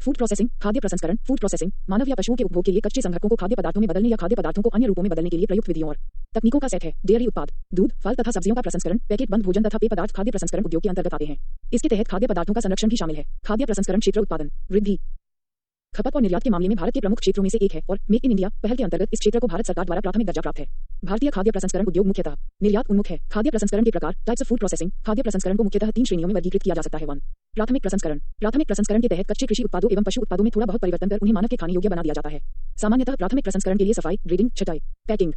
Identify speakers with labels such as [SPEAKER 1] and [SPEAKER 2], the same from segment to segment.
[SPEAKER 1] Food processing, खाद्य प्रसंस्करण, food processing, मानव या पशुओं के उपभोग के लिए कच्चे संघटकों को खाद्य पदार्थों में बदलने या खाद्य पदार्थों को अन्य रूपों में बदलने के लिए प्रयुक्त विधियों और तकनीकों का सेट है। डेयरी उत्पाद, दूध, फल तथा सब्जियों का प्रसंस्करण, पैकेट बंद भोजन तथा पेय पदार्थ खाद्य प्रसंस्करण उद्योग के अंतर्गत आते हैं। इसके तहत खाद्य पदार्थों का संरक्षण भी शामिल है। खाद्य प्रसंस्करण क्षेत्र उत्पादन, वृद्धि, खपत और निर्यात के मामले में भारत के प्रमुख क्षेत्रों में से एक है और मेक इन इंडिया पहल के अंतर्गत इस क्षेत्र को भारत सरकार द्वारा प्राथमिक दर्जा प्राप्त है। भारतीय खाद्य प्रसंस्करण उद्योग मुख्यतः निर्यात उन्मुख है। खाद्य प्रसंस्करण के प्रकार, टाइप्स ऑफ फूड प्रोसेसिंग, खाद्य प्रसंस्करण को मुख्यतः 3 श्रेणियों में वर्गीकृत किया जा सकता है। 1. प्राथमिक प्रसंस्करण। प्राथमिक प्रसंस्करण के तहत कच्चे कृषि उत्पादों एवं पशु उत्पादों में थोड़ा बहुत परिवर्तन कर उन्हें मानव के खाने योग्य बना दिया जाता है। सामान्यतः प्राथमिक प्रसंस्करण के लिए सफाई, ग्रेडिंग, छटाई, पैकिंग,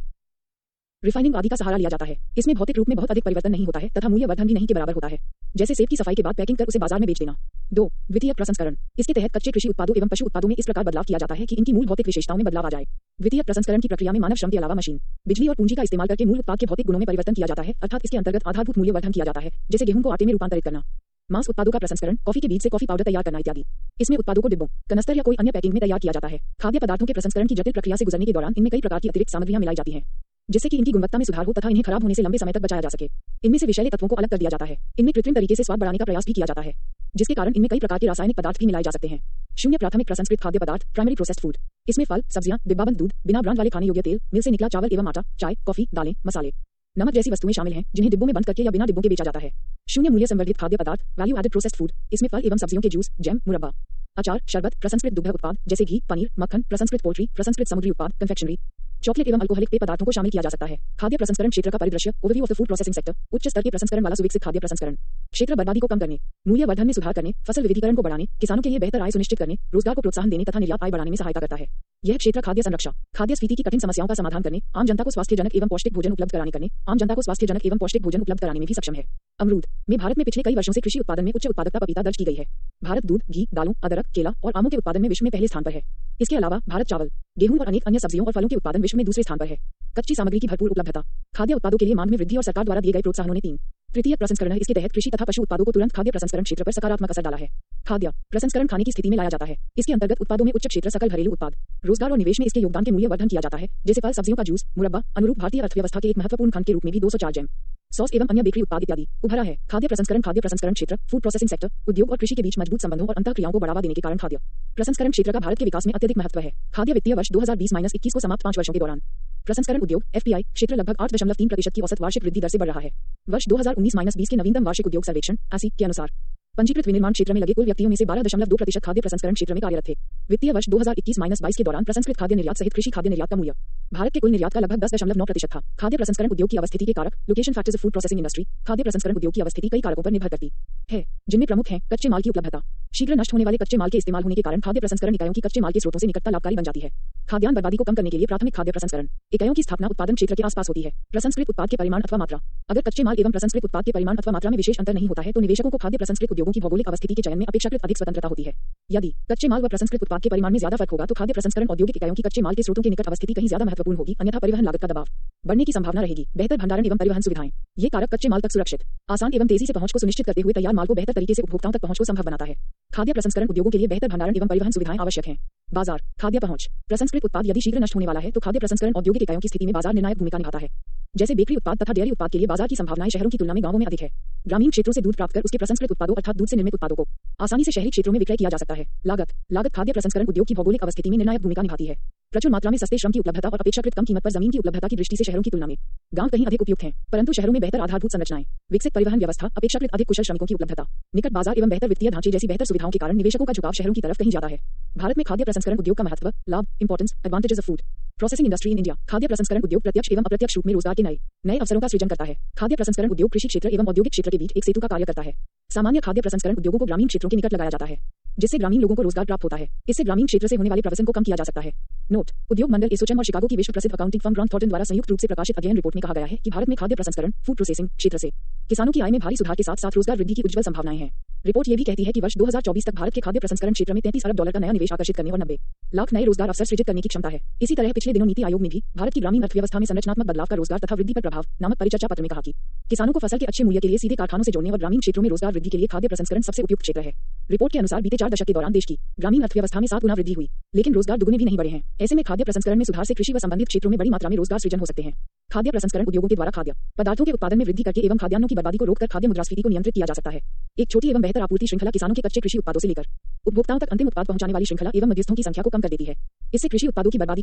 [SPEAKER 1] रिफाइनिंग आदि का सहारा लिया जाता है। इसमें भौतिक रूप में बहुत अधिक परिवर्तन नहीं होता है तथा मूल्य वर्धन भी नहीं के बराबर होता है, जैसे सेब की सफाई के बाद पैकिंग कर उसे बाजार में बेच देना। 2. द्वितीयक प्रसंस्करण। इसके तहत कच्चे कृषि उत्पादों एवं पशु उत्पादों में इस प्रकार बदलाव किया जाता है कि इनकी मूल भौतिक विशेषताओं में बदलाव आ जाए। द्वितीयक प्रसंस्करण की प्रक्रिया में मानव श्रम के अलावा मशीन, बिजली और पूंजी का इस्तेमाल करके मूल उत्पाद के भौतिक गुणों में परिवर्तन किया जाता है, अर्थात इसके अंतर्गत आधारभूत मूल्य वर्धन किया जाता है, जैसे गेहूं को आटे में रूपांतरित करना, मांस उत्पादों का प्रसंस्करण, कॉफी के बीज से कॉफी पाउडर तैयार करना इत्यादि। इसमें उत्पादों को डिब्बों, कनस्तर या कोई अन्य पैकिंग में तैयार किया जाता है। खाद्य पदार्थों के प्रसंस्करण की जटिल प्रक्रिया से गुजरने के दौरान इनमें कई प्रकार की अतिरिक्त सामग्रियां मिलाई जाती हैं, जिससे कि इनकी गुणवत्ता में सुधार हो तथा इन्हें खराब होने से लंबे समय तक बचाया जा सके। इनमें से विषैले तत्वों को अलग कर दिया जाता है। इनमें कृत्रिम तरीके से स्वाद बढ़ाने का प्रयास भी किया जाता है, जिसके कारण इनमें कई प्रकार के रासायनिक पदार्थ भी मिलाए जा सकते हैं। 0. प्राथमिक प्रसंस्कृत खाद्य पदार्थ, प्राइमरी प्रोसेस्ड फूड। इसमें फल, सब्जियां, डिब्बाबंद दूध, बिना ब्रांड वाले खाने योग्य तेल, मिल से निकला चावल एवं आटा, चाय, कॉफी, दालें, मसाले, नमक जैसी वस्तुएं शामिल हैं, जिन्हें डिब्बों में बंद करके या बिना डिब्बों के बेचा जाता है। 0. मूल्य संवर्धित खाद्य पदार्थ, वैल्यू एडेड प्रोसेस्ड फूड। इसमें फल एवं सब्जियों के जूस, जैम, मुरब्बा, अचार, शरबत, प्रसंस्कृत दुग्ध उत्पाद जैसे घी, पनीर, मक्खन, प्रसंस्कृत पोल्ट्री, प्रसंस्कृत समुद्री उत्पाद, कन्फेक्शनरी, चॉकलेट एवं अल्कोहलिक पेय पदार्थों को शामिल किया जा सकता है। खाद्य प्रसंस्करण क्षेत्र का परिदृश्य, overview of the food processing sector. उच्च स्तर के प्रसंस्करण वाला सुविकसित खाद्य प्रसंस्करण क्षेत्र बर्बादी को कम करने, मूल्य वर्धन में सुधार करने, फसल विविधीकरण को बढ़ाने, किसानों के लिए बेहतर आय सुनिश्चित करने, रोजगार को प्रोत्साहन देने तथा निर्यात आय बढ़ाने में सहायता करता है। यह क्षेत्र खाद्य संरक्षा, खाद्य स्फीति की कठिन समस्याओं का समाधान करने, आम जनता को स्वास्थ्यजनक एवं पौष्टिक भोजन उपलब्ध कराने में भी सक्षम है। अमरूद में भारत में पिछले कई वर्षों से कृषि उत्पादन में उच्च उत्पादकता पपीता दर्ज की गई है। भारत दूध, घी, दालों, अदरक, केला और आमों के उत्पादन में विश्व में पहले स्थान पर है। इसके अलावा भारत चावल, गेहूं और अनेक अन्य सब्जियों और फलों के उत्पादन विश्व में दूसरे स्थान पर है। कच्ची सामग्री की भरपूर उपलब्धता, खाद्य उत्पादों के लिए मांग में वृद्धि और सरकार द्वारा दिए गए प्रोत्साहनों ने 3. तृतीयक प्रसंस्करण। इसके तहत कृषि तथा पशु उत्पादों को तुरंत खाद्य प्रसंस्करण क्षेत्र पर सकारात्मक असर डाला है। खाद्य प्रसंस्करण खाने की स्थिति में लाया जाता है। इसके अंतर्गत उत्पादों में उच्च क्षेत्र सकल घरेलू उत्पाद, रोजगार और निवेश में इसके योगदान के मूल्य वर्धन किया जाता है, जैसे फल सब्जियों का जूस, मुरब्बा, अनुरूप भारतीय अर्थव्यवस्था के एक महत्वपूर्ण खंड के रूप में भी 204 जैम, सॉस एवं अन्य बेकरी उत्पाद इत्यादि उभरा है। खाद्य प्रसंस्करण क्षेत्र, फूड प्रोसेसिंग सेक्टर, उद्योग और कृषि के बीच मजबूत संबंधों और अंतःक्रियाओं को बढ़ावा देने के कारण खाद्य प्रसंस्करण क्षेत्र का भारत के विकास में अत्यधिक महत्व है। खाद्य वित्तीय वर्ष 2020-21 को समाप्त 5 वर्षों के दौरान प्रसंस्करण उद्योग (FPI) क्षेत्र लगभग 8.3% की औसत वार्षिक वृद्धि दर से बढ़ रहा है। वर्ष 2019-20 के नवीनतम वार्षिक उद्योग सर्वेक्षण (ASI) के अनुसार पंजीकृत विनिर्माण क्षेत्र में लगे कुल व्यक्तियों में से 12.2% खाद्य प्रसंस्करण क्षेत्र में कार्यरत थे। वित्तीय वर्ष 2021-22 के दौरान प्रसंस्कृत खाद्य निर्यात सहित कृषि खाद्य निर्यात का मूल्य भारत के कुल निर्यात का लगभग 10.9% था। खाद्य प्रसंस्करण उद्योग की अवस्थिति के कारक, location factors of food processing industry. खाद्य प्रसंस्करण उद्योग की अवस्थिति कई कारकों पर निर्भर करती है, जिनमें प्रमुख हैं कच्चे माल की उपलब्धता। शीघ्र नष्ट होने वाले कच्चे माल के इस्तेमाल होने के कारण खाद्य प्रसंस्करण इकाइयों की कच्चे माल के स्रोतों से निकटता लाभकारी बन जाती है। खाद्यान्न बर्बादी को कम करने के लिए प्राथमिक खाद्य प्रसंस्करण इकाइयों की स्थापना उत्पादन क्षेत्र के आसपास होती है। प्रसंस्कृत उत्पाद के परिमाण अथवा मात्रा। अगर कच्चे माल एवं प्रसंस्कृत उत्पाद के परिमाण अथवा मात्रा में विशेष अंतर नहीं होता है तो निवेशकों को खाद्य प्रसंस्कृत उद्योगों की भौगोलिक अवस्थिति के चयन में अपेक्षाकृत अधिक स्वतंत्रता होती है। यदि कच्चे माल व प्रसंस्कृत उत्पाद के परिमाण में ज्यादा फर्क होगा तो खाद्य प्रसंस्करण औद्योगिक इकाइयों की कच्चे माल के स्रोतों की निकट अवस्थिति कहीं ज्यादा महत्वपूर्ण होगी, अन्यथा परिवहन लागत का दबाव बढ़ने की संभावना रहेगी। बेहतर भंडारण एवं परिवहन सुविधाएं। ये कारक कच्चे माल तक सुरक्षित, आसान एवं तेजी से पहुंच को सुनिश्चित करते हुए तैयार माल को बेहतर तरीके से उपभोक्ताओं तक पहुंच को संभव बनाता है। खाद्य प्रसंस्करण उद्योगों के लिए बेहतर भंडारण एवं परिवहन सुविधाएं आवश्यक हैं। बाजार, खाद्य पहुंच। प्रसंस्कृत उत्पाद यदि शीघ्र नष्ट होने वाला है तो खाद्य प्रसंस्करण औद्योगिक इकाइयों की स्थिति में बाजार निर्णायक भूमिका निभाता है। जैसे बेकरी उत्पाद तथा डेयरी उत्पाद के लिए बाजार की संभावनाएं शहरों की तुलना में गांवों में अधिक है। ग्रामीण क्षेत्रों से दूध प्राप्त कर उसके प्रसंस्कृत उत्पादों अर्थात दूध से निर्मित उत्पादों को आसानी से शहरी क्षेत्रों में विक्रय किया जा सकता है। लागत खाद्य प्रसंस्करण उद्योग की भौगोलिक अवस्थिति में निर्णायक भूमिका निभाती है। प्रचुर मात्रा में सस्ते श्रम की उपलब्धता और अपेक्षाकृत कम कीमत पर जमीन की उपलब्धता की दृष्टि से शहरों की तुलना में गांव कहीं अधिक उपयुक्त हैं, परंतु शहरों में बेहतर आधारभूत संरचनाएं, विकसित परिवहन व्यवस्था, अपेक्षाकृत अधिक कुशल श्रमिकों की उपलब्धता, निकट बाजार एवं बेहतर वित्तीय ढांचे जैसी बेहतर सुविधाओं के कारण निवेशकों का झुकाव शहरों की तरफ कहीं ज्यादा है। भारत में खाद्य प्रसंस्करण उद्योग का महत्व, लाभ, importance, advantages of food processing industry in India. खाद्य प्रसंस्करण उद्योग प्रत्यक्ष एवं अप्रत्यक्ष रूप में रोजगार के नए अवसरों का सृजन करता है। खाद्य प्रसंस्करण उद्योग कृषि क्षेत्र एवं औद्योगिक क्षेत्र के बीच एक सेतु का कार्य करता है। सामान्य खाद्य प्रसंस्करण उद्योगों को ग्रामीण क्षेत्रों के निकट लगाया जाता है, जिससे ग्रामीण लोगों को रोजगार प्राप्त होता है। इससे ग्रामीण क्षेत्र से होने वाले प्रवसन को कम किया जा सकता है। नोट, उद्योग मंडल एसोचैम और शिकागो की विश्व प्रसिद्ध अकाउंटिंग फर्म ग्रांट थॉर्नटन द्वारा संयुक्त रूप से प्रकाशित अध्ययन रिपोर्ट में कहा गया है कि भारत में खाद्य प्रसंस्करण फूड प्रोसेसिंग क्षेत्र से किसानों की आय में भारी सुधार के साथ साथ रोजगार वृद्धि की उज्जवल संभावनाएं हैं। रिपोर्ट ये भी कहती है कि वर्ष 2024 तक भारत के खाद्य प्रसंस्करण क्षेत्र में $33 अरब का नया निवेश आकर्षित करने और 90 लाख नए रोजगार अवसर सृजित करने की क्षमता है। इसी तरह पिछले दिनों नीति आयोग ने भी भारत की ग्रामीण अर्थव्यवस्था में संरचनात्मक बदलाव का रोजगार तथा वृद्धि पर प्रभाव नामक परिचर्चा पत्र में कहा कि किसानों को फसल के अच्छे मूल्य के लिए सीधे कारखानों से जोड़ने और ग्रामीण क्षेत्रों में रोजगार वृद्धि के लिए खाद्य प्रसंस्करण सबसे उपयुक्त क्षेत्र है। रिपोर्ट के अनुसार बीते 4 दशक के दौरान देश की ग्रामीण अर्थव्यवस्था में 7 गुना वृद्धि हुई, लेकिन रोजगार दुगने भी नहीं बढ़े हैं। ऐसे में खाद्य प्रसंस्करण में सुधार से कृषि व संबंधित क्षेत्रों में बड़ी मात्रा में रोजगार सृजन हो सकते हैं। खाद्य प्रसंस्करण उद्योगों के द्वारा खाद्य पदार्थों के उत्पादन में वृद्धि करके एवं खाद्यान्नों की बर्बादी को रोककर खाद्य मुद्रास्फीति को नियंत्रित किया जा सकता है। एक छोटी एवं बेहतर आपूर्ति श्रृंखला किसानों के कच्चे कृषि उत्पादों से लेकर उपभोक्ताओं तक अंतिम उत्पाद पहुंचाने वाली श्रृंखला एवं मध्यस्थों की संख्या को कम कर देती है। इससे कृषि उत्पादों की बर्बादी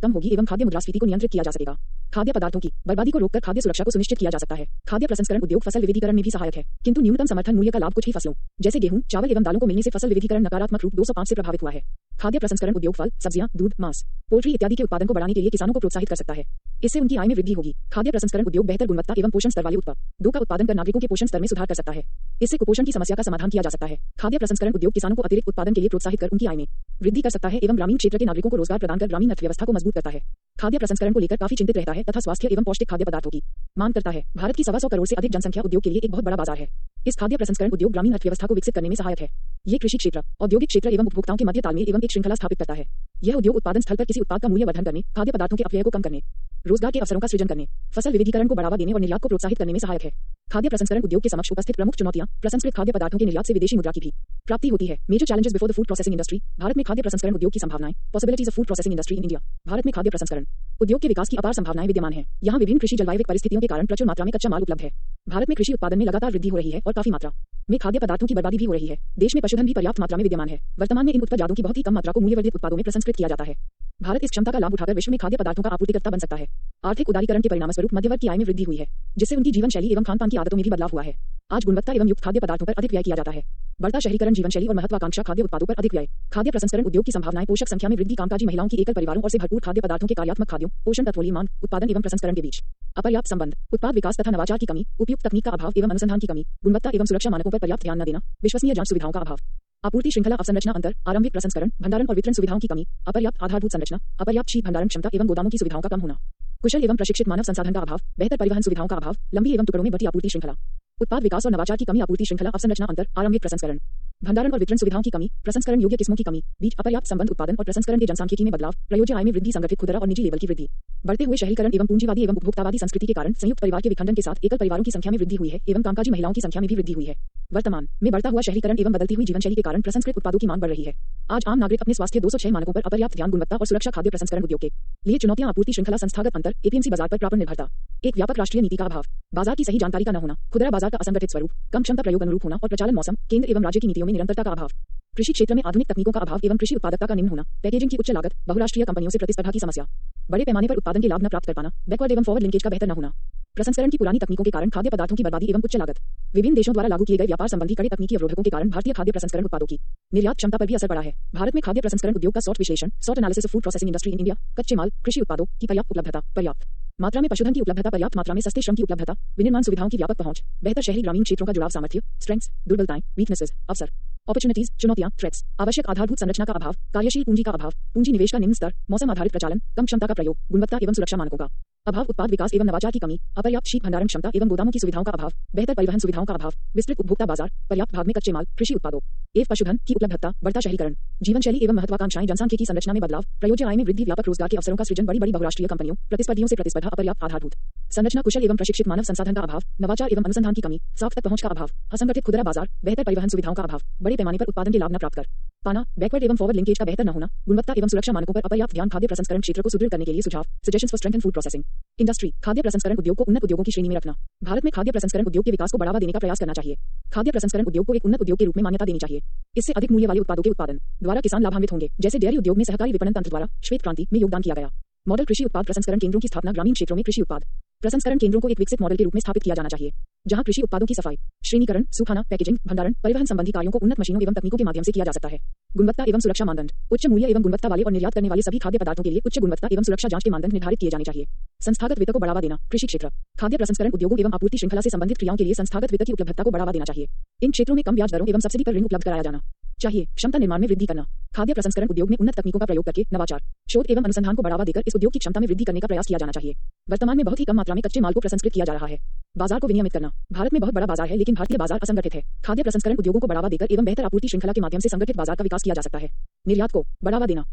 [SPEAKER 1] कम होगी एवं खाद्य मुद्रास्फीति को नियंत्रित किया जा सकेगा। खाद्य पदार्थों की बर्बादी को रोककर खाद्य सुरक्षा को सुनिश्चित किया जा सकता है। खाद्य प्रसंस्करण उद्योग फसल विविधीकरण में भी सहायक है, किंतु न्यूनतम समर्थन मूल्य का लाभ कुछ ही फसलों जैसे गेहूं, चावल एवं दालों को मिलने से फसल विविधीकरण नकारात्मक रूप 205 से प्रभावित हुआ है। खाद्य प्रसंस्करण उद्योग फल, सब्जियां, दूध, मांस, पोल्ट्री इत्यादि के उत्पादन को बढ़ाने के लिए किसानों को प्रोत्साहित कर सकता है। इससे उनकी आय में वृद्धि होगी। खाद्य प्रसंस्करण उद्योग बेहतर गुणवत्ता एवं पोषण स्तर वाले उत्पादों का उत्पादन कर नागरिकों के पोषण स्तर में सुधार कर सकता है। इससे कुपोषण की समस्या का समाधान किया जा सकता है। खाद्य प्रसंस्करण उद्योग किसानों को अतिरिक्त उत्पादन के लिए प्रोत्साहित कर उनकी आय में वृद्धि कर सकता है एवं ग्रामीण क्षेत्र के नागरिकों को रोजगार प्रदान कर ग्रामीण अर्थव्यवस्था को मजबूत करता है। खाद्य प्रसंस्करण को लेकर काफी चिंतित रहता है तथा स्वास्थ्य एवं पौष्टिक खाद्य पदार्थों की मांग करता है। भारत की 125 करोड़ से अधिक जनसंख्या उद्योग के लिए एक बहुत बड़ा बाजार है। इस खाद्य प्रसंस्करण उद्योग ग्रामीण अर्थव्यवस्था को विकसित करने में सहायक है। ये कृषि क्षेत्र, औद्योगिक क्षेत्र एवं उपभोक्ताओं के मध्य तालमेल एवं एक श्रृंखला स्थापित करता है। यह उद्योग उत्पादन स्थल पर किसी उत्पाद का मूल्य वर्धन करने, खाद्य पदार्थों के अपव्यय को कम करने, रोजगार के अवसरों का सृजन करने, फसल विविधीकरण को बढ़ावा देने और निर्यात को प्रोत्साहित करने में सहायक है। खाद्य प्रसंस्करण उद्योग के समक्ष उपस्थित प्रमुख चुनौतियां प्रसंस्कृत खाद्य पदार्थों के निर्यात से विदेशी मुद्रा की भी प्राप्ति होती है। Major challenges before the food processing industry. Bharat में खाद्य प्रसंस्करण उद्योग की संभावनाएं। Possibilities of food processing industry in India. Bharat में खाद्य प्रसंस्करण उद्योग के विकास की अपार संभावनाएं विद्यमान है। यहाँ विभिन्न कृषि जलवायु परिस्थितियों के कारण प्रचुर मात्रा में कच्चा माल उपलब्ध है। भारत में कृषि उत्पादन में लगातार वृद्धि हो रही है और काफी मात्रा में खाद्य पदार्थों की बर्बादी भी हो रही है। देश में पशुधन भी पर्याप्त मात्रा में विद्यमान है। वर्तमान में इन उत्पादों की बहुत ही कम मात्रा को मूल्यवर्धित उत्पादों में प्रसंस्कृत किया जाता है। भारत इस क्षमता का लाभ उठाकर विश्व में खाद्य पदार्थों का आपूर्तिकर्ता बन सकता है। आर्थिक उदारीकरण के परिणामस्वरूप मध्यवर्ग की आय में वृद्धि हुई है, जिससे उनकी जीवन शैली एवं खान पान की आदतों में भी बदलाव हुआ है। आज गुणवत्ता एवं युक्त खाद्य पदार्थों पर अधिक व्यय किया जाता है। बढ़ता शहरीकरण जीवन शैली और महत्वाकांक्षा खाद्य उत्पादों पर अधिक व्यय। खाद्य प्रसंस्करण उद्योग की संभावनाएं पोषक संख्या में वृद्धि, कामकाजी महिलाओं की एकल परिवारों और से भरपूर खाद्य पदार्थों के कार्यात्मक खाद्यों, पोषण तत्वों मांग, उत्पादन एवं प्रसंस्करण के बीच अपर्याप्त संबंध, उत्पाद विकास तथा नवाचार की कमी, उपयुक्त तकनीक का अभाव एवं अनुसंधान की कमी, गुणवत्ता एवं सुरक्षा मानकों पर पर्याप्त ध्यान न देना, विश्वसनीय जांच सुविधाओं का अभाव, आपूर्ति श्रृंखला अवसंरचना अंतर, आरंभिक प्रसंस्करण, भंडारण और वितरण सुविधाओं की कमी, अपर्याप्त आधारभूत संरचना, अपर्याप्त शीत भंडारण क्षमता एवं गोदामों की सुविधाओं का कम होना, कुशल एवं प्रशिक्षित मानव संसाधन का अभाव, बेहतर परिवहन सुविधाओं का अभाव, लंबी एवं टुकड़ों में बटी आपूर्ति श्रृंखला, उत्पाद विकास और नवाचार की कमी, आपूर्ति श्रृंखला अवसंरचना अंतर, आरंभिक प्रसंस्करण, भंडारण और वितरण सुविधाओं की कमी, प्रसंस्करण योग्य किस्मों की कमी, बीच अपर्याप्त संबंध, उत्पादन और प्रसंस्करण के जनसांख्यिकी में बदलाव, प्रयोज्य आय में वृद्धि, संगठित खुदरा और निजी लेवल की वृद्धि, बढ़ते हुए शहरीकरण एवं पूंजीवादी एवं उपभोक्तावादी संस्कृति के कारण संयुक्त परिवार के विखंडन के साथ एकल परिवारों की संख्या में वृद्धि हुई है एवं कामकाजी महिलाओं की संख्या में भी वृद्धि हुई है। वर्तमान में बढ़ता हुआ शहरीकरण एवं बदलती हुई जीवन शैली के कारण प्रसंस्कृत उत्पादों की मांग बढ़ रही है। आज आम नागरिक अपने स्वास्थ्य 206 मानकों पर अपर्याप्त ध्यान, गुणवत्ता और सुरक्षा, खाद्य प्रसंस्करण उद्योग के लिए चुनौतियां, आपूर्ति श्रृंखला, संस्थागत अंतर, एपीएमसी बाजार पर प्राप्त निर्भरता, एक व्यापक राष्ट्रीय नीति का अभाव, बाजार की सही जानकारी का न होना, खुदरा बाजार का असंगठित स्वरूप, कम क्षमता प्रयोग अनुरूप होना और प्रचालन मौसम, केंद्र एवं राज्य की नीतियों में निरंतरता का अभाव, कृषि क्षेत्र में आधुनिक तकनीकों का अभाव एवं कृषि उत्पादकता का निम्न होना, पैकेजिंग की उच्च लागत, बहुराष्ट्रीय कंपनियों से प्रतिस्पर्धा की समस्या, बड़े पैमाने पर उत्पादन के लाभ न प्राप्त कर पाना, बैकवर्ड एवं फॉरवर्ड लिंकेज का बेहतर न होना, प्रसंस्करण की पुरानी तकनीकों के कारण खाद्य पदार्थों की बर्बादी एवं उच्च लागत, विभिन्न देशों द्वारा लागू किए गए व्यापार संबंधी कड़े तकनीकी अवरोधों के कारण भारतीय खाद्य प्रसंस्करण उत्पादों की निर्यात क्षमता पर भी असर पड़ा है। भारत में खाद्य प्रसंस्करण उद्योग का सॉट विश्लेषण, सॉट analysis of food processing industry in India, कच्चे माल, कृषि उत्पादों की पर्याप्त उपलब्धता, पर्याप्त मात्रा में पशुधन की उपलब्धता, पर्याप्त मात्रा में सस्ते श्रम की उपलब्धता, विनिर्माण सुविधाओं की व्यापक पहुंच, बेहतर शहरी ग्रामीण क्षेत्रों का जुड़ाव, सामर्थ्य, स्ट्रेंथ्स, दुर्बलताएं, वीकनेसेस, अवसर, अपॉर्चुनिटीज, चुनौतियां, थ्रेट्स, आवश्यक आधारभूत संरचना का अभाव, कार्यशील पूंजी का अभाव, पूंजी निवेश का निम्न स्तर, मौसम आधारित प्रचालन, कम क्षमता का प्रयोग, गुणवत्ता एवं सुरक्षा मानकों का अभाव, उत्पाद विकास एवं नवाचार की कमी, अपर्याप्त शीत भंडारण क्षमता एवं गोदामों की सुविधाओं का अभाव, बेहतर परिवहन सुविधाओं का अभाव, विस्तृत उपभोक्ता बाजार, पर्याप्त भाग में कच्चे माल, कृषि उत्पादों एवं पशुधन की उपलब्धता, बढ़ता शहरीकरण, जीवन शैली एवं महत्वाकांक्षाएं, जनसांख्यिकी संरचना में बदलाव, प्रयोज्य आय में वृद्धि, व्यापक रोजगार के अवसरों का सृजन, बड़ी बहुराष्ट्रीय कंपनियों, प्रतिस्पर्धियों से प्रतिस्पर्धा, अपर्याप्त आधारभूत संरचना, कुशल एवं प्रशिक्षित मानव संसाधन का अभाव, नवाचार एवं अनुसंधान की कमी, साख तक पहुंच का अभाव, असंगठित खुदरा बाजार, बेहतर परिवहन सुविधाओं का अभाव, बड़े पैमाने पर उत्पादन के लाभ न प्राप्त कर पाना, बैकवर्ड एवं फॉरवर्ड लिंकेज का बेहतर न होना, गुणवत्ता एवं सुरक्षा मानकों पर अपर्याप्त ध्यान, खाद्य प्रसंस्करण क्षेत्र को सुदृढ़ करने के लिए सुझाव, suggestions for strengthen food processing industry. खाद्य प्रसंस्करण उद्योग को उन्नत उद्योगों की श्रेणी में रखना। भारत में खाद्य प्रसंस्करण उद्योग के विकास को बढ़ावा देने का प्रयास करना चाहिए। खाद्य प्रसंस्करण उद्योग को एक उन्नत उद्योग के रूप में मान्यता देनी चाहिए। इससे अधिक मूल्य वाले उत्पादों के उत्पादन द्वारा किसान लाभान्वित होंगे। जैसे डेयरी उद्योग में सहकारी विपणन तंत्र द्वारा श्वेत क्रांति में योगदान किया गया। मॉडल कृषि उत्पाद प्रसंस्करण केंद्रों की स्थापना। ग्रामीण क्षेत्रों में कृषि उत्पाद प्रसंस्करण केंद्रों को एक विकसित मॉडल के रूप में स्थापित किया जाना चाहिए, जहां कृषि उत्पादों की सफाई, श्रेणीकरण, सुखाना, पैकेजिंग, भंडारण, परिवहन संबंधी कार्यों को उन्नत मशीनों एवं तकनीकों के माध्यम से किया जा सकता है। गुणवत्ता एवं सुरक्षा मानदंड। उच्च मूल्य एवं गुणवत्ता वाले और निर्यात करने वाले सभी खाद्य पदार्थों के लिए उच्च गुणवत्ता एवं सुरक्षा जांच के मानदंड निर्धारित किए जाने चाहिए। संस्थागत वित्त को बढ़ावा देना। कृषि क्षेत्र खाद्य प्रसंस्करण उद्योगों एवं आपूर्ति श्रृंखला से संबंधित क्रियाओं के लिए संस्थागत वित्त की उपलब्धता को बढ़ावा देना चाहिए। इन क्षेत्रों में कम ब्याज दरों एवं सब्सिडी पर ऋण उपलब्ध कराया जाना चाहिए। क्षमता निर्माण में वृद्धि करना। खाद्य प्रसंस्करण उद्योग में उन्नत तकनीकों का प्रयोग करके नवाचार, शोध एवं अनुसंधान को बढ़ावा देकर इस उद्योग की क्षमता में वृद्धि करने का प्रयास किया जाना चाहिए। वर्तमान में बहुत ही कम मात्रा में कच्चे माल को प्रसंस्कृत किया जा रहा है। बाजार को विनियमित करना। भारत में बहुत बड़ा बाजार है, लेकिन भारतीय बाजार असंगठित है। खाद्य प्रसंस्करण उद्योगों को बढ़ावा देकर एवं बेहतर आपूर्ति श्रृंखला के माध्यम से संगठित बाजार का विकास किया जा सकता है। निर्यात को बढ़ावा देना।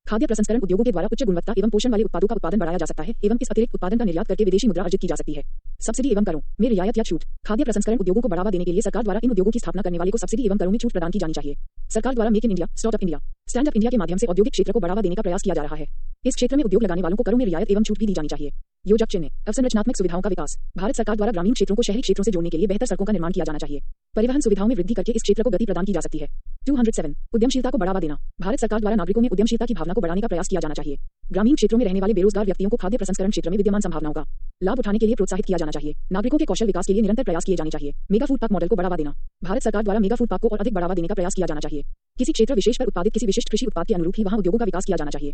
[SPEAKER 1] खाद्य प्रसंस्करण उद्योगों के द्वारा उच्च गुणवत्ता एवं पोषण वाले उत्पादों का उत्पादन बढ़ाया जा सकता है एवं इस अतिरिक्त उत्पादन का निर्यात करके विदेशी मुद्रा अर्जित की जा सकती है। सब्सिडी एवं करों में रियायत या छूट। खाद्य प्रसंस्करण उद्योगों को बढ़ावा देने के लिए सरकार द्वारा इन उद्योगों की स्थापना करने वाले को सब्सिडी एवं करों में छूट प्रदान की जानी चाहिए। सरकार द्वारा make in India, startup India, stand up India के माध्यम से औद्योगिक क्षेत्र को बढ़ावा देने का प्रयास किया जा रहा है। इस क्षेत्र में उद्योग लगाने वालों को करों में रियायत एवं छूट भी दी जानी चाहिए। योजक चिन्ह। अवसंरचनात्मक सुविधाओं का विकास। भारत सरकार द्वारा ग्रामीण क्षेत्रों को शहरी क्षेत्रों से जोड़ने के लिए बेहतर सड़कों का निर्माण किया जाना चाहिए। परिवहन सुविधाओं में वृद्धि करके इस क्षेत्र को गति प्रदान की जा सकती है। 207 उद्यमशीलता को बढ़ावा देना। भारत सरकार द्वारा नागरिकों में उद्यमशीलता की भावना को बढ़ाने का प्रयास किया जाना चाहिए। ग्रामीण क्षेत्रों में रहने वाले बेरोजगार व्यक्तियों को खाद्य प्रसंस्करण क्षेत्र में विद्यमान संभावनाओं का लाभ उठाने के लिए प्रोत्साहित किया जाना चाहिए। नागरिकों के कौशल विकास के लिए निरंतर प्रयास किए जाने चाहिए। मेगा फूड पार्क मॉडल को बढ़ावा देना। भारत सरकार द्वारा मेगा फूड पार्क को और अधिक बढ़ावा देने का प्रयास किया जाना चाहिए। किसी क्षेत्र विशेष पर उत्पादित किसी विशिष्ट कृषि उत्पाद के अनुरूप ही वहां उद्योगों का विकास किया जाना चाहिए।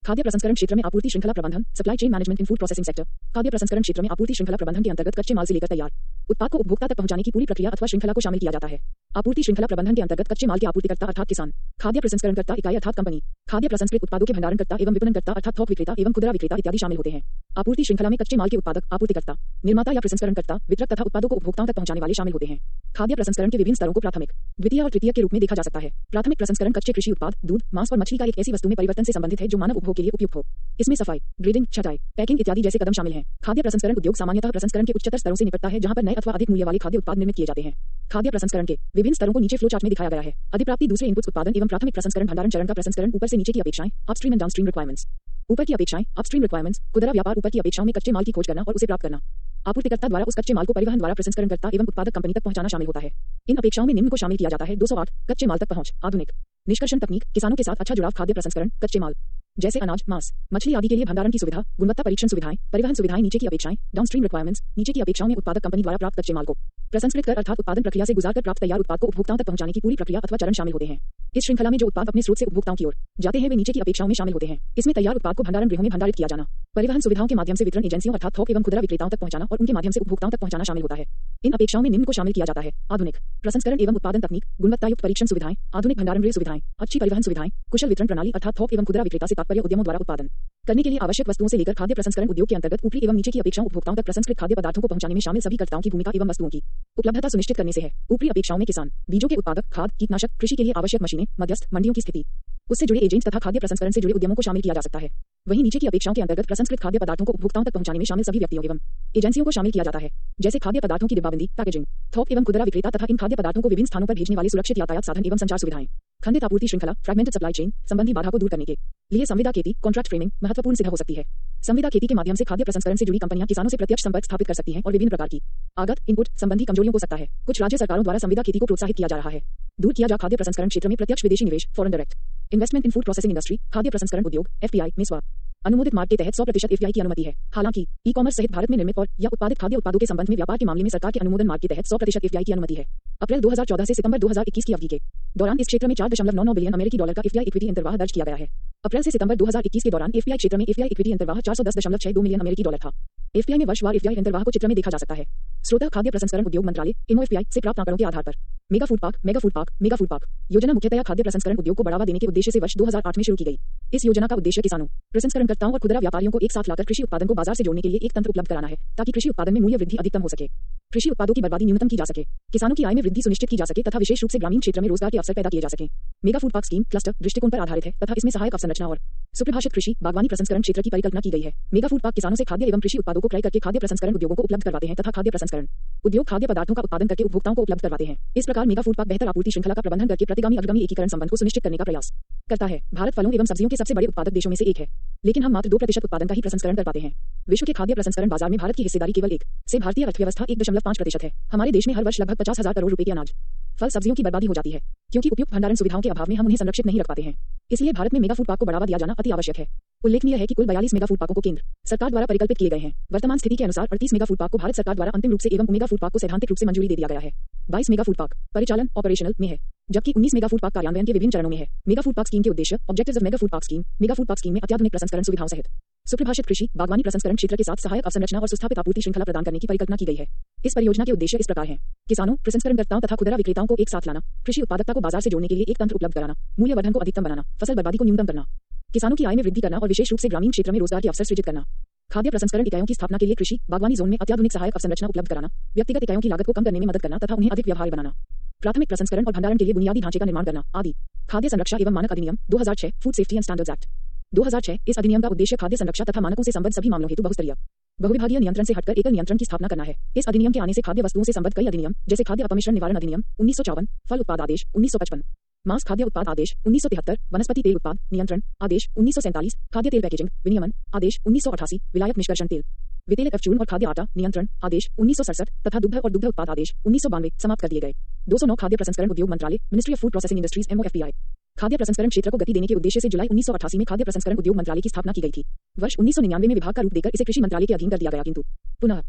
[SPEAKER 1] खाद्य प्रसंस्करण क्षेत्र में आपूर्ति श्रृंखला प्रबंधन, सप्लाई चेन मैनेजमेंट इन फूड प्रोसेसिंग सेक्टर। खाद्य प्रसंस्करण क्षेत्र में आपूर्ति श्रृंखला प्रबंधन के अंतर्गत कच्चे माल से लेकर तैयार उत्पाद को उपभोक्ता तक पहुंचाने की पूरी प्रक्रिया अथवा श्रृंखला को शामिल किया जाता है। आपूर्ति श्रृंखला प्रबंधन के अंतर्गत कच्चे माल के आपूर्तिकर्ता अर्थात किसान, खाद्य प्रसंस्करणकर्ता इकाई अर्थात कंपनी, खाद्य प्रसंस्कृत उत्पादों के भंडारणकर्ता एवं विपणनकर्ता अर्थात थोक विक्रेता एवं खुदरा विक्रेता इत्यादि शामिल होते हैं। आपूर्ति श्रृंखला में कच्चे माल के उत्पादक, आपूर्तिकर्ता, निर्माता या प्रसंस्करणकर्ता, वितरक तथा उत्पादों को उपभोक्ताओं तक पहुंचाने वाले शामिल होते हैं। खाद्य प्रसंस्करण के विभिन्न स्तरों को प्राथमिक, द्वितीय और तृतीय के रूप में देखा जा सकता है। प्राथमिक प्रसंस्करण कच्चे कृषि उत्पाद, दूध, मांस और मछली का एक ऐसी वस्तु में परिवर्तन से संबंधित है जो मानव उपभोग के लिए उपयुक्त हो। इसमें सफाई, ग्रेडिंग, छटाई, पैकिंग इत्यादि जैसे कदम शामिल हैं। खाद्य प्रसंस्करण उद्योग सामान्यतः प्रसंस्करण के उच्चतर स्तरों से निपटता है जहां पर नए अथवा अधिक मूल्य वाले खाद्य उत्पाद निर्मित किए जाते हैं। खाद्य प्रसंस्करण के विभिन्न स्तरों को नीचे फ्लो चार्ट में दिखाया गया है। अधिप्राप्ति, दूसरे इनपुट्स, उत्पादन एवं प्राथमिक प्रसंस्करण, भंडारण चरण का प्रसंस्करण। ऊपर से नीचे की अपेक्षाएं, अपस्ट्रीम एंड डाउनस्ट्रीम रिक्वायरमेंट्स। ऊपर की अपेक्षाएं, अपस्ट्रीम रिक्वायरमेंट्स, खुदरा व्यापार। ऊपर की अपेक्षाओं में कच्चे माल की खोज करना और उसे प्राप्त करना। आपूर्तिकर्ता द्वारा उस कच्चे माल को परिवहन द्वारा प्रसंस्करणकर्ता एवं उत्पादक कंपनी तक पहुंचाना शामिल होता है। इन अपेक्षाओं में निम्न को शामिल किया जाता है। 208 कच्चे माल तक पहुंच। आधुनिक निष्कर्षण तकनीक, किसानों के साथ अच्छा जुड़ाव। खाद्य प्रसंस्करण कच्चे माल जैसे अनाज, मांस, मछली आदि के लिए भंडारण की सुविधा, गुणवत्ता परीक्षण सुविधाएं, परिवहन सुविधाएं। नीचे की अपेक्षाएं, डाउनस्ट्रीम रिक्वायरमेंट्स। नीचे की अपेक्षाओं में उत्पादक कंपनी द्वारा प्राप्त कच्चे माल को प्रसंस्कृत कर अर्थात उत्पादन प्रक्रिया से गुजारकर प्राप्त तैयार उत्पाद को उपभोक्ताओं तक पहुंचाने की पूरी प्रक्रिया अथवा चरण शामिल होते हैं। इस श्रृंखला में जो उत्पाद अपने स्रोत से उपभोक्ताओं की ओर जाते हैं वे नीचे की अपेक्षाओं में शामिल होते हैं। इसमें तैयार उत्पाद को भंडारण गृहों में भंडारित किया जाना, परिवहन सुविधाओं के माध्यम से वितरण एजेंसियों अर्थात थोक एवं खुदरा विक्रेताओं तक पहुंचाना और उनके माध्यम से उपभोक्ताओं तक पहुंचाना शामिल होता है। इन अपेक्षाओं में निम्न को शामिल किया जाता है। आधुनिक प्रसंस्करण एवं उत्पादन तकनीक, गुणवत्तायुक्त परीक्षण सुविधाएं, आधुनिक भंडारण गृह सुविधाएं, अच्छी परिवहन सुविधाएं, कुशल वितरण प्रणाली अर्थात थोक एवं खुदरा विक्रेता से तात्पर्य उद्यमों द्वारा उत्पादन करने के लिए आवश्यक वस्तुओं से लेकर खाद्य प्रसंस्करण उद्योग के अंतर्गत ऊपरी एवं नीचे की अपेक्षाओं उपभोक्ताओं तक प्रसंस्कृत खाद्य पदार्थों को पहुंचाने में शामिल सभी कर्ताओं की भूमिका एवं वस्तुओं की उपलब्धता सुनिश्चित करने से है। ऊपरी अपेक्षाओं में किसान, बीजों के उत्पादक, खाद, कीटनाशक, कृषि के लिए आवश्यक मशीनें, मध्यस्थ, मंडियों की स्थिति, उससे जुड़े एजेंट्स तथा खाद्य प्रसंस्करण से जुड़े उद्यमों को शामिल किया जा सकता है। वहीं नीचे की अपेक्षाओं के अंतर्गत प्रसंस्कृत खाद्य पदार्थों को उपभोक्ताओं तक पहुंचाने में शामिल सभी व्यक्तियों एवं एजेंसियों को शामिल किया जाता है, जैसे खाद्य पदार्थों की डिब्बाबंदी, पैकेजिंग, थोक एवं खुदरा विक्रेता तथा इन खाद्य पदार्थों को विभिन्न स्थानों पर भेजने वाले सुरक्षित यातायात साधन एवं संचार सुविधाएं। खंडित आपूर्ति श्रृंखला, फ्रैगमेंटेड सप्लाई चेन संबंधी बाधा को दूर करने के लिए संविदा खेती, कॉन्ट्रैक्ट फ्रेमिंग महत्वपूर्ण सिद्ध हो सकती है। संविदा खेती के माध्यम से खाद्य प्रसंस्करण से जुड़ी कंपनियां किसानों से प्रत्यक्ष संपर्क स्थापित कर सकती हैं और विभिन्न प्रकार की आगत, इनपुट संबंधी कमजोरियों को सकता है। कुछ राज्य सरकारों द्वारा संविदा खेती को प्रोत्साहित किया जा रहा है। दूर किया जा खाद्य प्रसंस्करण क्षेत्र में प्रत्यक्ष विदेशी निवेश, फॉरेन डायरेक्ट इन्वेस्टमेंट इन फूड प्रोसेसिंग इंडस्ट्री। खाद्य प्रसंस्करण उद्योग FPI में स्व अनुमोदित मार्ग के तहत 100% FPI की अनुमति है। हालांकि ई कॉमर्स सहित भारत में निर्मित और या उत्पादित खाद्य उत्पादों के संबंध में व्यापार के मामले में सरकार के अनुमोदन मार्ग के तहत 100% FPI की अनुमति है। अप्रैल 2014 से सितंबर 2021 की अवधि के दौरान इस क्षेत्र में $4.99 बिलियन अमेरिकी डॉलर का FPI इक्विटी अंतर्वाह दर्ज किया गया है। अप्रैल से सितंबर 2021 के दौरान FPI क्षेत्र में FPI इक्विटी अंतर्वाह $410.62 मिलियन अमेरिकी डॉलर था। FPI में वर्षवार FPI अंतर्वाह को चित्र में देखा जा सकता है। स्रोत खाद्य प्रसंस्करण उद्योग मंत्रालय MOFPI से प्राप्त आंकड़ों के आधार पर मेगा फूड पार्क योजना मुख्यतः खाद्य प्रसंस्करण उद्योग को बढ़ावा देने के उद्देश्य से वर्ष 2008 में शुरू की गई। इस योजना का उद्देश्य किसानों, प्रसंस्करणकर्ताओं और खुदरा व्यापारियों को एक साथ लाकर कृषि उत्पादन को बाजार से जोड़ने के लिए एक तंत्र उपलब्ध कराना है ताकि कृषि उत्पादन में मूल्य वृद्धि अधिकतम हो सके, कृषि उत्पादों की बर्बादी न्यूनतम की जा सके, किसानों की आय में वृद्धि सुनिश्चित की जा सके तथा विशेष रूप से ग्रामीण क्षेत्र में रोजगार के अवसर पैदा किए जा सके। Mega food park scheme cluster दृष्टिकोण पर आधारित है तथा इसमें सहायक अवसंरचना और सुपरिभाषित कृषि बागवानी प्रसंस्करण क्षेत्र की परिकल्पना की गई है। मेगा फूड पार्क किसानों से खाद्य एवं कृषि उत्पादों को क्रय करके खाद्य प्रसंस्करण उद्योगों को उपलब्ध करवाते हैं तथा खाद्य प्रसंस्करण उद्योग खाद्य पदार्थों का उत्पादन करके उपभोक्ताओं को उपलब्ध करवाते हैं। इस प्रकार मेगा फूड पार्क बेहतर आपूर्ति श्रृंखला का प्रबंधन करके प्रतिगामी अग्रगामी एकीकरण संबंध को सुनिश्चित करने का प्रयास करता है। भारत फलों एवं सब्जियों के सबसे बड़े उत्पादक देशों में से एक है, लेकिन हम मात्र 2% उत्पादन का ही प्रसंस्करण कर पाते हैं। विश्व के खाद्य प्रसंस्करण बाजार में भारत की हिस्सेदारी केवल 1 से भारतीय अर्थव्यवस्था 1.5% है। हमारे देश में हर वर्ष लगभग 50,000 करोड़ रुपए के अनाज, फल, सब्जियों की बर्बादी हो जाती है क्योंकि उपयुक्त भंडारण सुविधाओं के अभाव में हम उन्हें संरक्षित नहीं रख पाते हैं। इसलिए भारत में मेगा फूड पार्क को बढ़ावा दिया जाना अति आवश्यक है। उल्लेखनीय है कि कुल 42 मेगा फूड पार्कों को केंद्र सरकार द्वारा परिकल्पित किए गए हैं। वर्तमान स्थिति के अनुसार 38 मेगा फूड पार्क को भारत सरकार द्वारा अंतिम रूप से एवं मेगा फूड पार्क को सैद्धांतिक रूप से मंजूरी दे दिया गया है। 22 मेगा फूड पार्क परिचालन ऑपरेशनल में है, जबकि 19 मेगा फूड पार्क कार्यान्वयन के विभिन्न चरणों में है। मेगा फूड पार्क स्कीम के उद्देश्य, objectives of mega food park scheme. Mega food park scheme में अत्याधुनिक प्रसंस्करण सुविधाओं सहित सुपरिभाषित कृषि बागवानी प्रसंस्करण क्षेत्र के साथ सहायक अवसंरचना और सुस्थापित आपूर्ति श्रृंखला प्रदान करने की परिकल्पना की गई है। इस परियोजना के उद्देश्य इस प्रकार हैं: किसानों, प्रसंस्करणकर्ताओं तथा खुदरा विक्रेताओं को एक साथ लाना, कृषि उत्पादकता को बाजार से जोड़ने के लिए एक तंत्र उपलब्ध कराना, मूल्यवर्धन को अधिकतम बनाना, फसल बर्बादी को न्यूनतम करना, किसानों की आय में वृद्धि करना और विशेष रूप से ग्रामीण क्षेत्र में रोजगार के अवसर सृजित करना, खाद्य प्रसंस्करण इकाइयों की स्थापना के लिए कृषि बागवानी जोन में अत्याधुनिक सहायक अवसंरचना उपलब्ध कराना, व्यक्तिगत इकाइयों की लागत को कम करने में मदद करना तथा उन्हें अधिक व्यवहार्य बनाना, प्राथमिक प्रसंस्करण और भंडारण के लिए बुनियादी ढांचे का निर्माण करना आदि। खाद्य संरक्षा एवं मानक अधिनियम 2006 food safety and standards act 2006। इस अधिनियम का उद्देश्य खाद्य संरक्षा तथा मानकों से संबद्ध सभी मामलों हेतु बहुस्तरीय बहुविभागीय नियंत्रण से हटकर एकल नियंत्रण की स्थापना करना है। इस अधिनियम के आने से खाद्य वस्तुओं से संबद्ध कई अधिनियम जैसे खाद्य अपमिश्रण निवारण अधिनियम 1954, फल उत्पाद आदेश 1955, मांस खाद्य उत्पाद आदेश 1973, वनस्पति तेल उत्पाद नियंत्रण आदेश 1947, खाद्य तेल पैकेजिंग विनियमन आदेश 1988, विलायक निष्कर्षण तेल वितेलित चूर्ण और खाद्य आटा नियंत्रण आदेश 1967 तथा दुग्ध और दुग्ध उत्पाद आदेश 1992 समाप्त कर दिए गए। 209 खाद्य प्रसंस्करण उद्योग मंत्रालय ministry of food processing industries MOFPI खाद्य प्रसंस्करण क्षेत्र को गति देने के उद्देश्य से जुलाई 1988 में खाद्य प्रसंस्करण उद्योग मंत्रालय की स्थापना की गई थी। वर्ष 1999 में विभाग का रूप देकर इसे कृषि मंत्रालय के अधीन कर दिया गया, किंतु पुनः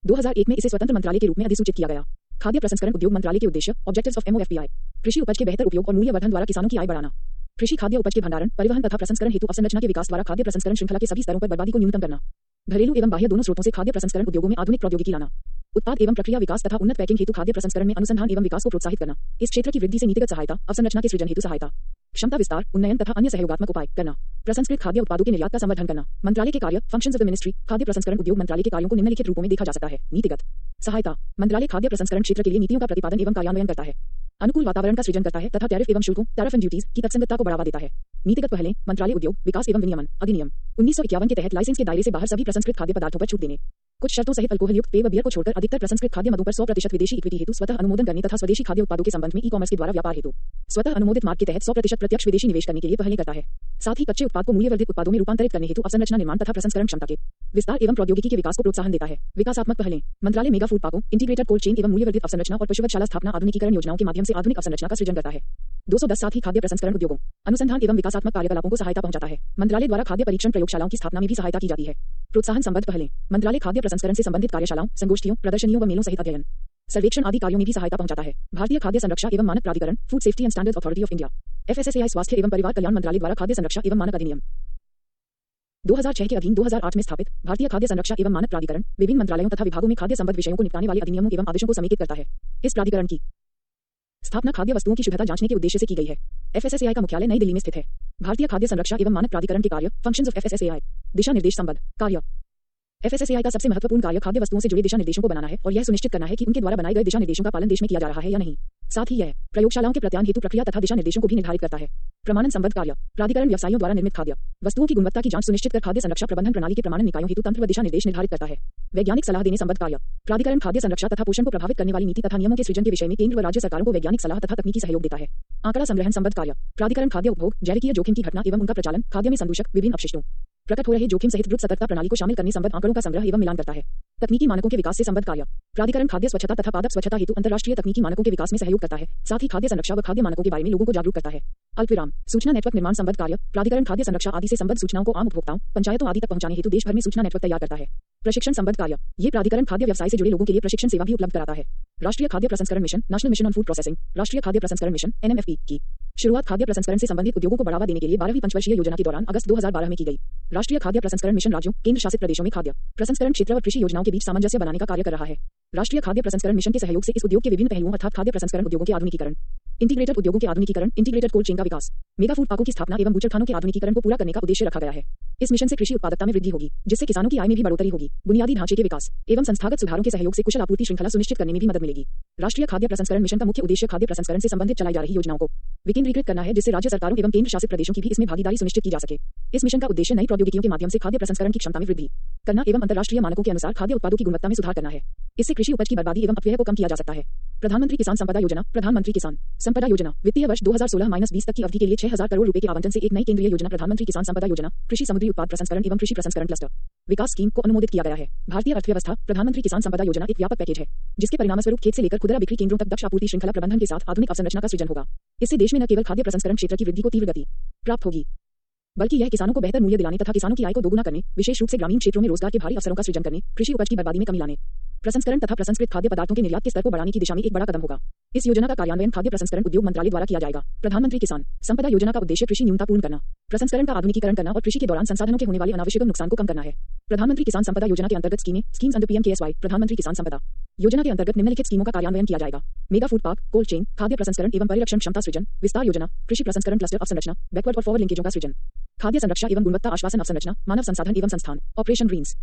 [SPEAKER 1] 2001 में इसे स्वतंत्र मंत्रालय के रूप में अधिसूचित किया गया। खाद्य प्रसंस्करण उद्योग मंत्रालय के उद्देश्य ऑब्जेक्टिव्स ऑफ MOFPI कृषि उपज के बेहतर उपयोग और मूल्य वर्धन द्वारा किसानों की आय बढ़ाना, कृषि खाद्य उपज के भंडारण, परिवहन तथा प्रसंस्करण हेतु अवसंरचना के विकास द्वारा खाद्य प्रसंस्करण श्रृंखला के सभी स्तरों पर बर्बादी को न्यूनतम करना, घरेलू एवं बाह्य दोनों स्रोतों से खाद्य प्रसंस्करण उद्योगों में आधुनिक प्रौद्योगिकी लाना, उत्पाद एवं प्रक्रिया विकास तथा उन्नत पैकिंग हेतु खाद्य प्रसंस्करण में अनुसंधान एवं विकास को प्रोत्साहित करना, इस क्षेत्र की वृद्धि से नीतिगत सहायता, अवसंरचना के सृजन हेतु सहायता, क्षमता विस्तार, उन्नयन तथा अन्य सहयोगात्मक उपाय करना, प्रसंस्कृत खाद्य उत्पादों के निर्यात का संवर्धन करना। मंत्रालय के कार्य फंक्शंस ऑफ द मिनिस्ट्री खाद्य प्रसंस्करण उद्योग मंत्रालय के कार्यों को निम्नलिखित रूपों में देखा जा सकता है। नीतिगत सहायता, मंत्रालय खाद्य प्रसंस्करण क्षेत्र के लिए नीतियों का प्रतिपादन एवं कार्यान्वयन करता है, अनुकूल वातावरण का सृजन करता है तथा टैरिफ एवं शुल्कों टैरिफ एंड ड्यूटीज की तत्संगतता को बढ़ावा देता है। नीतिगत पहले मंत्रालय उद्योग विकास एवं विनियमन अधिनियम 1951 के तहत लाइसेंस के दायरे से बाहर सभी प्रसंस्कृत खाद्य पदार्थों पर छूट देने, कुछ शर्तों सहित अल्कोहल युक्त पेय व बियर को छोड़कर अधिकतर प्रसंस्कृत खाद्य मदों पर 100% विदेशी इक्विटी हेतु स्वतः अनुमोदन करने तथा स्वदेशी खाद्य उत्पादों के संबंध में ई-कॉमर्स के द्वारा व्यापार हेतु स्वतः अनुमोदित मार्ग के तहत 100% प्रत्यक्ष विदेशी निवेश करने के लिए पहले करता है। साथ ही कच्चे उत्पाद को मूल्यवर्धित उत्पादों में रूपांतरित करने हेतु अवसंरचना निर्माण तथा प्रसंस्करण क्षमता के विस्तार एवं प्रौद्योगिकी के विकास को प्रोत्साहन देता है। विकासात्मक पहले मंत्रालय मेगा फूड पार्कों, इंटीग्रेटेड कोल्ड चेन एवं मूल्यवर्धित अवसंरचना और पशुवधशाला स्थापना आधुनिकीकरण योजनाओं के माध्यम से आधुनिक अवसंरचना का सृजन करता है। 210 साथ ही खाद्य प्रसंस्करण उद्योगों अनुसंधान एवं विकासात्मक कार्यकलापों को सहायता पहुंचाता है। मंत्रालय द्वारा खाद्य परीक्षण प्रयोगशालाओं की स्थापना में भी सहायता की जाती है। प्रोत्साहन संबद्ध पहले मंत्रालय खाद्य प्रसंस्करण से संबंधित कार्यशालाओं, संगोष्ठियों, प्रदर्शनियों व मेलों सहित अध्ययन, सर्वेक्षण आदि कार्यों में भी सहायता पहुंचाता है। भारतीय खाद्य संरक्षा एवं मानक प्राधिकरण food safety and standards authority of India FSSAI स्वास्थ्य एवं परिवार कल्याण मंत्रालय द्वारा खाद्य संरक्षा एवं मानक अधिनियम 2006 के अधीन 2008 में स्थापित भारतीय खाद्य संरक्षा एवं मानक प्राधिकरण विभिन्न मंत्रालयों तथा विभागों में खाद्य संबद्ध विषयों को निपटाने वाले अधिनियमों एवं आदेशों को समेकित करता है। इस प्राधिकरण की स्थापना खाद्य वस्तुओं की शुद्धता जांचने के उद्देश्य से की गई है। FSSAI का मुख्यालय नई दिल्ली में स्थित है। भारतीय खाद्य संरक्षा एवं मानक प्राधिकरण के कार्य फंक्शंस ऑफ FSSAI दिशा निर्देश संबद्ध कार्य FSSAI का सबसे महत्वपूर्ण कार्य खाद्य वस्तुओं से जुड़े दिशा निर्देशों को बनाना है और यह सुनिश्चित करना है कि उनके द्वारा बनाए गए दिशा निर्देशों का पालन देश में किया जा रहा है या नहीं। साथ ही यह प्रयोगशालाओं के प्रत्यान हेतु प्रक्रिया तथा दिशा निर्देशों को भी निर्धारित करता है। प्रमाणन संबद्ध कार्य प्राधिकरण व्यवसायियों द्वारा निर्मित खाद्य वस्तुओं की गुणवत्ता की जांच सुनिश्चित कर खाद्य संरक्षा प्रबंधन प्रणाली के प्रमाणन निकायों हेतु तंत्र व दिशा निर्देश निर्धारित करता है। वैज्ञानिक सलाह देने संबद्ध कार्य प्राधिकरण खाद्य संरक्षा तथा पोषण को प्रभावित करने वाली नीति तथा नियमों के सृजन के विषय में केंद्र व राज्य सरकारों को वैज्ञानिक सलाह तथा तकनीकी सहयोग देता है। आंकड़ा संग्रहण संबद्ध कार्य प्राधिकरण खाद्य उपभोग, जैविकीय जोखिम की घटना एवं उनका प्रचालन, खाद्य में संदूषक विभिन्न अपशिष्टों, प्रकट हो रहे जोखिम सहित द्रुत सतर्कता प्रणाली को शामिल करने संबद्ध आंकड़ों का संग्रह एवं मिलान करता है। तकनीकी मानकों के विकास से संबद्ध कार्य प्राधिकरण खाद्य स्वच्छता तथा पादप स्वच्छता हेतु अंतर्राष्ट्रीय तकनीकी मानकों के विकास में सहयोग करता है। साथ ही खाद्य संरक्षा व खाद्य मानकों के बारे में लोगों को जागरूक करता है। अल्पविराम सूचना नेटवर्क निर्माण संबद्ध कार्य प्राधिकरण खाद्य संरक्षा आदि से संबद्ध सूचनाओं को आम उपभोक्ताओं, पंचायतों आदि तक पहुंचाने हेतु देश भर में सूचना नेटवर्क तैयार करता है। प्रशिक्षण संबद्ध कार्य ये प्राधिकरण खाद्य व्यवसाय से जुड़े लोगों के लिए प्रशिक्षण सेवा भी उपलब्ध कराता है। राष्ट्रीय खाद्य प्रसंस्करण mission national mission on food processing राष्ट्रीय खाद्य प्रसंस्करण मिशन NMFP की शुरुआत खाद्य प्रसंस्करण से संबंधित उद्योगों को बढ़ावा देने के लिए 12वीं पंचवर्षीय योजना के दौरान अगस्त 2012 में की गई। राष्ट्रीय खाद्य प्रसंस्करण मिशन राज्यों, केंद्र शासित प्रदेशों में खाद्य प्रसंस्करण क्षेत्र व कृषि योजनाओं के बीच सामंजस्य बनाने का कार्य कर रहा है। राष्ट्रीय खाद्य प्रसंस्करण मिशन के सहयोग से इस उद्योग के विभिन्न पहलुओं अर्थात खाद्य प्रसंस्करण उद्योगों के आधुनिकीकरण, इंटीग्रेटेड उद्योगों के आधुनिकीकरण, इंटीग्रेटेड कोल्ड चेन का विकास, मेगा फूड पार्कों की स्थापना एवं बूचड़खानों के आधुनिकीकरण को पूरा करने का उद्देश्य रखा गया है। इस मिशन से कृषि उत्पादकता में वृद्धि होगी, जिससे किसानों की आय में भी बढ़ोतरी होगी। बुनियादी ढांचे के विकास एवं संस्थागत सुधारों के सहयोग से कुशल आपूर्ति श्रृंखला सुनिश्चित करने में भी मदद मिलेगी। राष्ट्रीय खाद्य प्रसंस्करण मिशन का मुख्य उद्देश्य खाद्य प्रसंस्करण से संबंधित चलाई जा रही योजनाओं को विकेंद्रीकृत करना है, जिससे राज्य सरकारों एवं केंद्र शासित प्रदेशों की भी इसमें भागीदारी सुनिश्चित की जा सके। इस मिशन का उद्देश्य नई प्रौद्योगिकियों के माध्यम से खाद्य प्रसंस्करण की क्षमता में वृद्धि करना एवं अंतर्राष्ट्रीय मानकों के अनुसार खाद्य उत्पादों की गुणवत्ता में सुधार करना है। इससे कृषि उपज की बर्बादी एवं अपव्यय को कम किया जा सकता है। प्रधानमंत्री किसान संपदा योजना प्रधानमंत्री किसान संपदा योजना वित्तीय वर्ष 2016-20 तक की अवधि के लिए 6000 करोड़ रुपए के आवंटन से एक नई केंद्रीय योजना प्रधानमंत्री किसान संपदा योजना कृषि समुद्री उत्पाद प्रसंस्करण एवं कृषि प्रसंस्करण क्लस्टर विकास स्कीम को अनुमोदित किया गया है। भारतीय अर्थव्यवस्था प्रधानमंत्री किसान संपदा योजना एक व्यापक पैकेज है, जिसके परिणामस्वरूप खेत से लेकर खुदरा बिक्री केंद्रों तक दक्ष आपूर्ति श्रृंखला प्रबंधन के साथ आधुनिक अवसंरचना का सृजन होगा। इससे देश में न केवल खाद्य प्रसंस्करण क्षेत्र की वृद्धि को तीव्र गति प्राप्त होगी, बल्कि यह किसानों को बेहतर मूल्य दिलाने तथा किसानों की आय को दोगुना करने, विशेष रूप से ग्रामीण क्षेत्रों में रोजगार के भारी अवसरों का सृजन करने, कृषि उपज की बर्बादी में कमी लाने, प्रसंस्करण तथा प्रसंस्कृत खाद्य पदार्थों के निर्यात के स्तर को बढ़ाने की दिशा में एक बड़ा कदम होगा। इस योजना का कार्यान्वयन खाद्य प्रसंस्करण उद्योग मंत्रालय द्वारा किया जाएगा। प्रधानमंत्री किसान संपदा योजना का उद्देश्य कृषि न्यूनता पूर्ण करना, प्रसंस्करण का आधुनिकीकरण करना और कृषि के दौरान संसाधनों के होने वाले अनावश्यक नुकसान को कम करना है। प्रधानमंत्री किसान संपदा योजना के अंतर्गत स्कीम्स अंडर PMKSY प्रधानमंत्री किसान संपदा योजना के अंतर्गत निम्नलिखित स्कीमों का कार्यान्वयन किया जाएगा। Mega food park, cold chain, खाद्य प्रसंस्करण एवं परिरक्षण क्षमता सृजन, विस्तार योजना, कृषि प्रसंस्करण क्लस्टर अवसंरचना, बैकवर्ड और फॉरवर्ड लिंकेजों का सृजन, खाद्य संरक्षा एवं गुणवत्ता आश्वासन अवसंरचना, मानव संसाधन एवं संस्थान, ऑपरेशन ग्रीन्स।